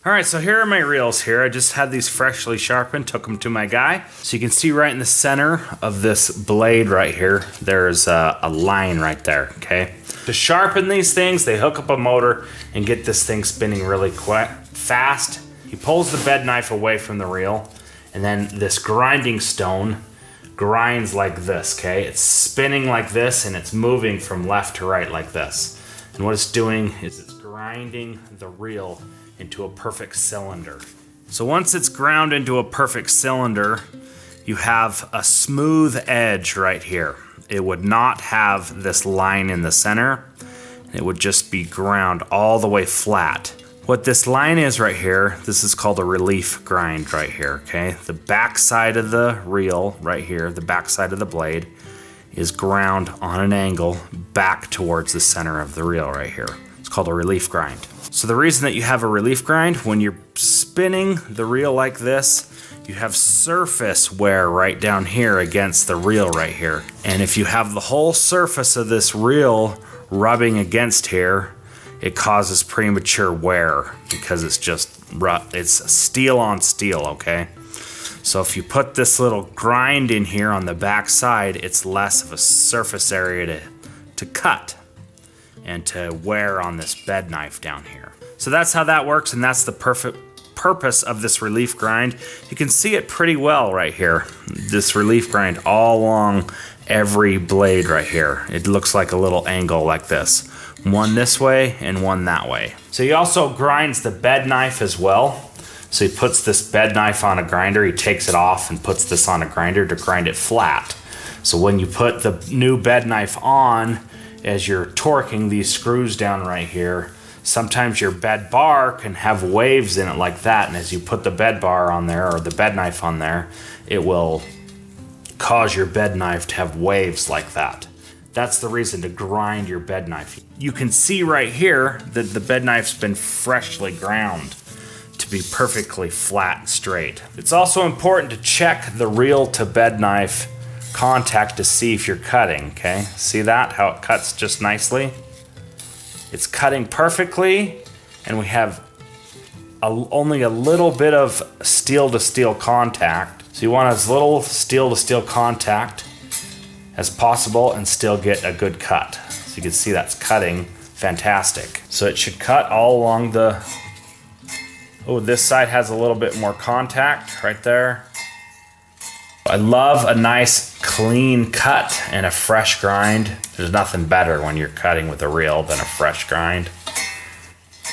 All right, so here are my reels here. I just had these freshly sharpened, took them to my guy. So you can see right in the center of this blade right here, there's a line right there, okay? To sharpen these things, they hook up a motor and get this thing spinning really quick, fast. He pulls the bed knife away from the reel, and then this grinding stone grinds like this, okay? It's spinning like this, and it's moving from left to right like this. And what it's doing is it's grinding the reel into a perfect cylinder. So once it's ground into a perfect cylinder, you have a smooth edge right here. It would not have this line in the center. It would just be ground all the way flat. What this line is right here, this is called a relief grind right here, okay? The back side of the reel right here, the back side of the blade, is ground on an angle back towards the center of the reel right here. It's called a relief grind. So the reason that you have a relief grind, when you're spinning the reel like this, you have surface wear right down here against the reel right here. And if you have the whole surface of this reel rubbing against here, it causes premature wear because it's just it's steel on steel, okay? So if you put this little grind in here on the back side, it's less of a surface area to cut and to wear on this bed knife down here. So that's how that works, and that's the perfect purpose of this relief grind. You can see it pretty well right here. This relief grind all along every blade right here. It looks like a little angle like this. One this way and one that way. So he also grinds the bed knife as well. So he puts this bed knife on a grinder, he takes it off and puts this on a grinder to grind it flat. So when you put the new bed knife on, as you're torquing these screws down right here, sometimes your bed bar can have waves in it like that, and as you put the bed bar on there or the bed knife on there, it will cause your bed knife to have waves like that. That's the reason to grind your bed knife. You can see right here that the bed knife's been freshly ground to be perfectly flat and straight. It's also important to check the reel to bed knife contact to see if you're cutting, okay? See that, how it cuts just nicely? It's cutting perfectly, and we have only a little bit of steel to steel contact. So you want as little steel to steel contact as possible and still get a good cut. So you can see that's cutting fantastic. So it should cut all along the, oh, this side has a little bit more contact right there. I love a nice clean cut and a fresh grind. There's nothing better when you're cutting with a reel than a fresh grind.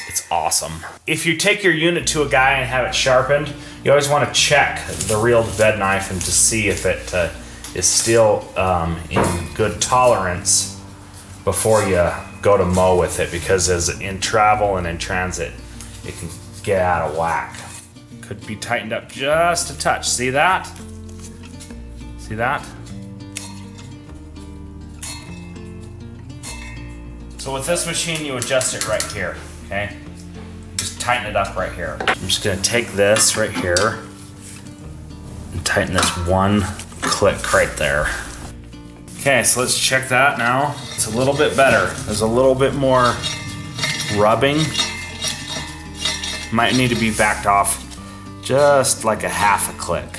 It's awesome. If you take your unit to a guy and have it sharpened, you always want to check the reel to bed knife and to see if it is still in good tolerance before you go to mow with it, because as in travel and in transit, it can get out of whack. Could be tightened up just a touch. See that? See that? So with this machine, you adjust it right here, okay? Just tighten it up right here. I'm just gonna take this right here and tighten this one click right there. Okay, so let's check that now. It's a little bit better. There's a little bit more rubbing. Might need to be backed off just like a half a click.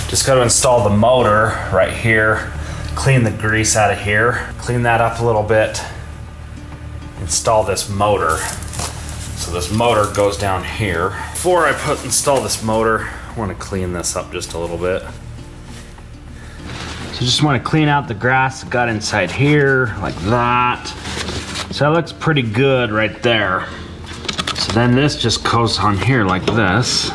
Just got to install the motor right here, clean the grease out of here, clean that up a little bit, install this motor. So this motor goes down here. Before I install this motor, I want to clean this up just a little bit. So just want to clean out the grass that got inside here, like that. So that looks pretty good right there. So then this just goes on here like this.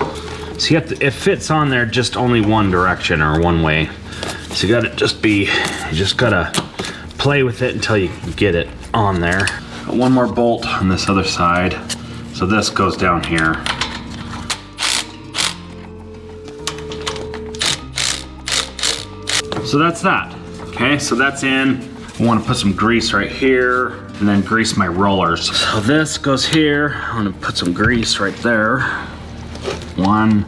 So you have to, it fits on there just only one direction or one way. So you just gotta play with it until you get it on there. Got one more bolt on this other side. So this goes down here. So that's that. Okay, so that's in. I want to put some grease right here and then grease my rollers. So this goes here. I'm gonna put some grease right there. 1,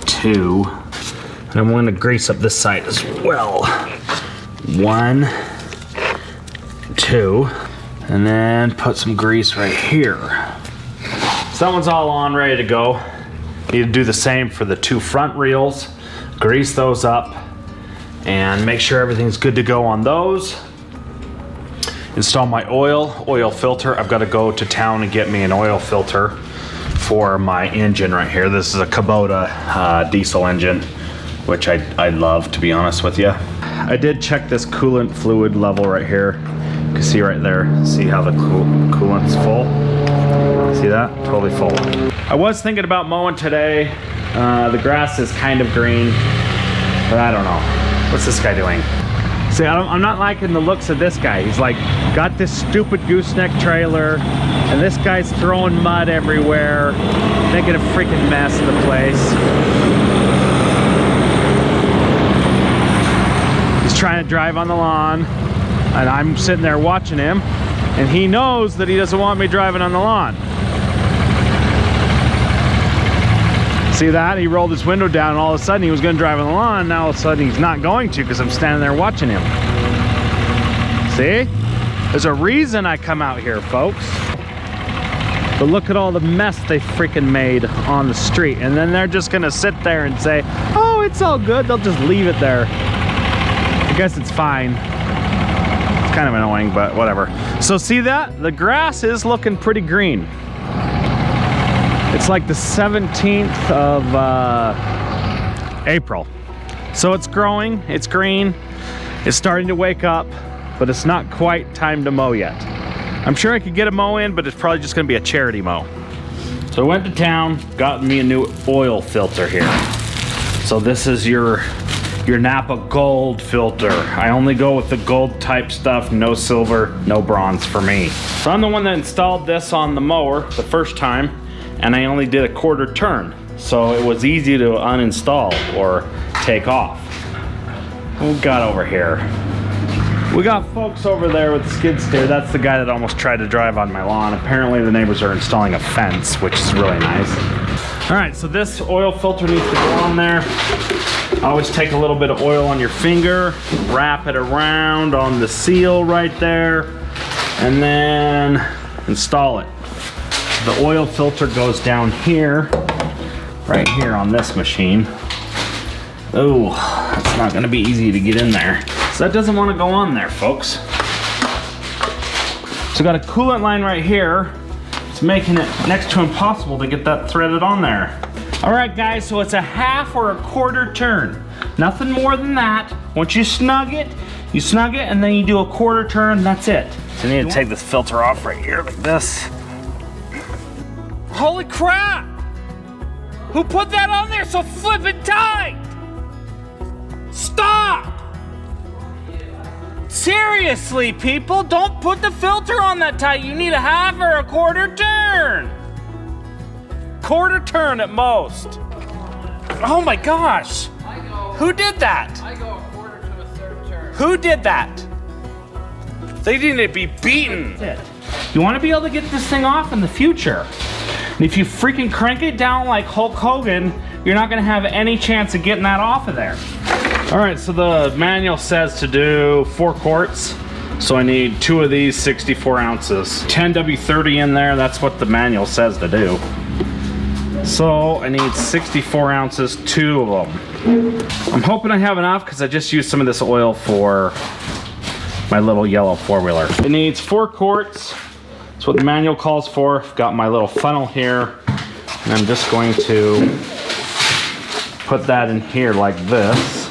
2. And I'm going to grease up this side as well. 1, 2. And then put some grease right here. So that one's all on, ready to go. Need to do the same for the 2 front reels. Grease those up and make sure everything's good to go on those. Install my oil filter. I've got to go to town and get me an oil filter for my engine right here. This is a Kubota diesel engine, which I love, to be honest with you. I did check this coolant fluid level right here. You can see right there, see how the coolant's full? See that? Totally full. I was thinking about mowing today. The grass is kind of green, but I don't know. What's this guy doing? See, I'm not liking the looks of this guy. He's like, got this stupid gooseneck trailer, and this guy's throwing mud everywhere, making a freaking mess of the place. He's trying to drive on the lawn, and I'm sitting there watching him, and he knows that he doesn't want me driving on the lawn. See that? He rolled his window down and all of a sudden he was going to drive on the lawn, and now all of a sudden he's not going to because I'm standing there watching him. See? There's a reason I come out here, folks. But look at all the mess they freaking made on the street, and then they're just going to sit there and say, oh, it's all good. They'll just leave it there. I guess it's fine. It's kind of annoying, but whatever. So see that? The grass is looking pretty green. It's like the 17th of April. So it's growing, it's green, it's starting to wake up, but it's not quite time to mow yet. I'm sure I could get a mow in, but it's probably just gonna be a charity mow. So I went to town, got me a new oil filter here. So this is your Napa Gold filter. I only go with the gold type stuff, no silver, no bronze for me. So I'm the one that installed this on the mower the first time, and I only did a 1/4 turn. So it was easy to uninstall or take off. What we got over here? We got folks over there with the skid steer. That's the guy that almost tried to drive on my lawn. Apparently the neighbors are installing a fence, which is really nice. All right, so this oil filter needs to go on there. Always take a little bit of oil on your finger, wrap it around on the seal right there, and then install it. The oil filter goes down here, right here on this machine. Oh, it's not gonna be easy to get in there. So that doesn't wanna go on there, folks. So got a coolant line right here. It's making it next to impossible to get that threaded on there. All right, guys, so it's a 1/2 or a 1/4 turn. Nothing more than that. Once you snug it, and then you do a 1/4 turn, that's it. So you need to take this filter off right here like this. Holy crap! Who put that on there so flippin' tight? Stop! Seriously, people, don't put the filter on that tight. You need a 1/2 or a 1/4 turn. 1/4 turn at most. Oh my gosh. Who did that? I go a 1/4 to a 1/3 turn. Who did that? They need to be beaten. You want to be able to get this thing off in the future. And if you freaking crank it down like Hulk Hogan, you're not going to have any chance of getting that off of there. All right, so the manual says to do 4 quarts. So I need 2 of these 64 ounces. 10W30 in there, that's what the manual says to do. So I need 64 ounces, 2 of them. I'm hoping I have enough because I just used some of this oil for my little yellow 4-wheeler. It needs 4 quarts. That's what the manual calls for. I've got my little funnel here, and I'm just going to put that in here like this.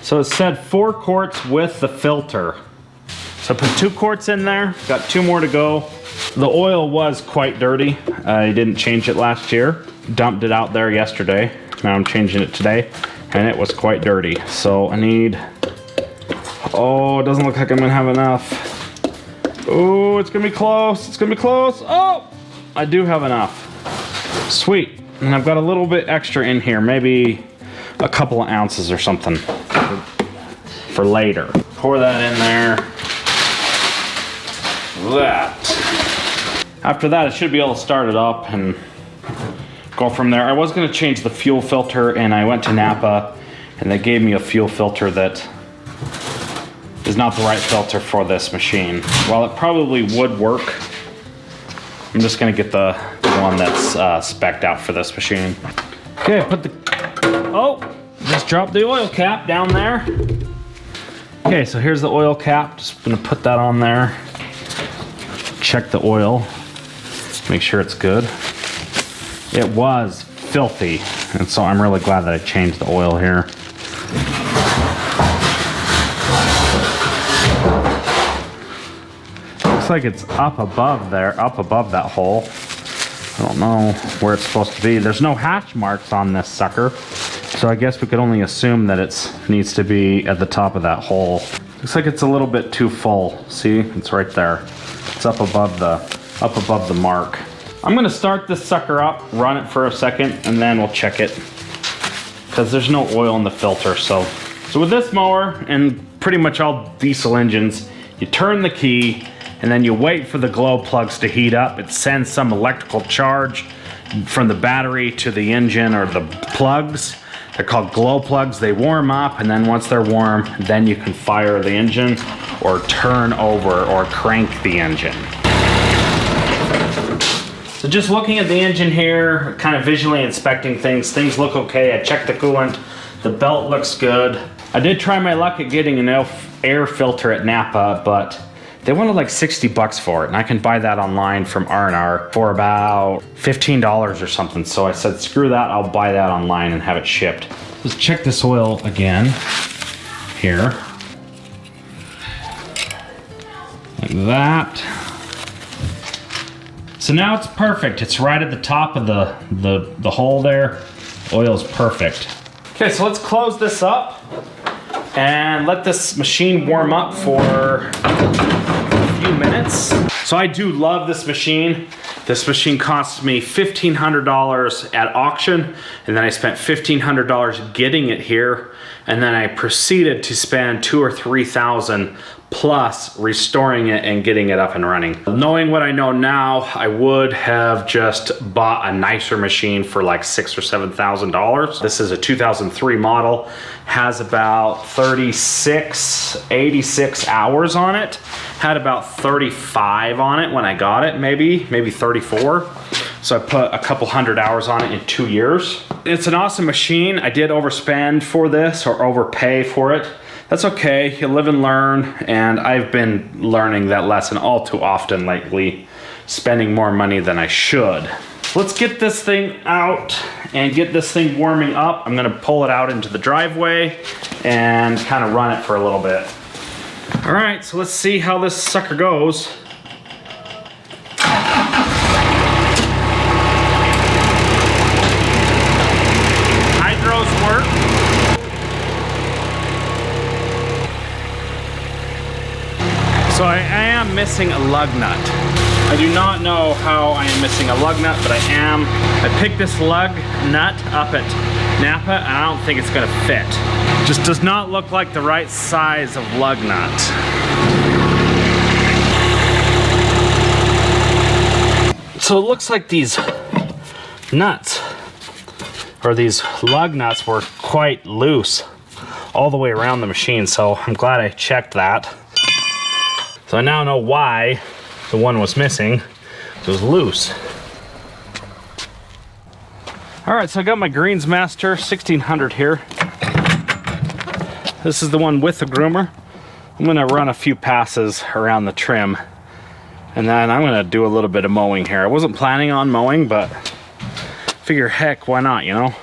So it said 4 quarts with the filter. So I put 2 quarts in there, got 2 more to go. The oil was quite dirty. I didn't change it last year. Dumped it out there yesterday. Now I'm changing it today, and it was quite dirty. So I need, oh, it doesn't look like I'm gonna have enough. Oh, it's gonna be close, it's gonna be close. Oh, I do have enough. Sweet, and I've got a little bit extra in here, maybe a couple of ounces or something for later. Pour that in there. That. After that, I should be able to start it up and go from there. I was gonna change the fuel filter, and I went to Napa and they gave me a fuel filter that is not the right filter for this machine. While it probably would work, I'm just gonna get the one that's spec'd out for this machine. Okay, I put the, oh, just dropped the oil cap down there. Okay, so here's the oil cap. Just gonna put that on there. Check the oil, make sure it's good. It was filthy, and so I'm really glad that I changed the oil here. Looks like it's up above there, up above that hole. I don't know where it's supposed to be. There's no hatch marks on this sucker, so I guess we could only assume that it needs to be at the top of that hole. Looks like it's a little bit too full. See, it's right there. It's up above the mark. I'm gonna start this sucker up, run it for a second, and then we'll check it, because there's no oil in the filter. So with this mower and pretty much all diesel engines, you turn the key and then you wait for the glow plugs to heat up. It sends some electrical charge from the battery to the engine or the plugs. They're called glow plugs. They warm up, and then once they're warm, then you can fire the engine or turn over or crank the engine. So just looking at the engine here, kind of visually inspecting things look okay. I checked the coolant, the belt looks good. I did try my luck at getting an air filter at Napa, but they wanted like 60 bucks for it, and I can buy that online from R&R for about $15 or something. So I said, screw that, I'll buy that online and have it shipped. Let's check this oil again here. Like that. So now it's perfect. It's right at the top of the hole there. Oil's perfect. Okay, so let's close this up and let this machine warm up for a few minutes. So I do love this machine. This machine cost me $1,500 at auction, and then I spent $1,500 getting it here, and then I proceeded to spend $2,000 or $3,000 plus restoring it and getting it up and running. Knowing what I know now, I would have just bought a nicer machine for like $6,000 or $7,000. This is a 2003 model, has about 86 hours on it. Had about 35 on it when I got it, maybe 34. So I put a couple hundred hours on it in 2 years. It's an awesome machine. I did overspend for this or overpay for it. That's okay, you live and learn, and I've been learning that lesson all too often lately, spending more money than I should. Let's get this thing out and get this thing warming up. I'm gonna pull it out into the driveway and kind of run it for a little bit. All right, so let's see how this sucker goes. Hydros work. So I am missing a lug nut. I do not know how I am missing a lug nut, but I am. I picked this lug nut up at Napa, and I don't think it's gonna fit. Just does not look like the right size of lug nut. So it looks like these nuts, or these lug nuts, were quite loose all the way around the machine, so I'm glad I checked that. So I now know why the one was missing. It was loose. All right, so I got my Greensmaster 1600 here. This is the one with the groomer. I'm gonna run a few passes around the trim, and then I'm gonna do a little bit of mowing here. I wasn't planning on mowing, but figure, heck, why not, you know?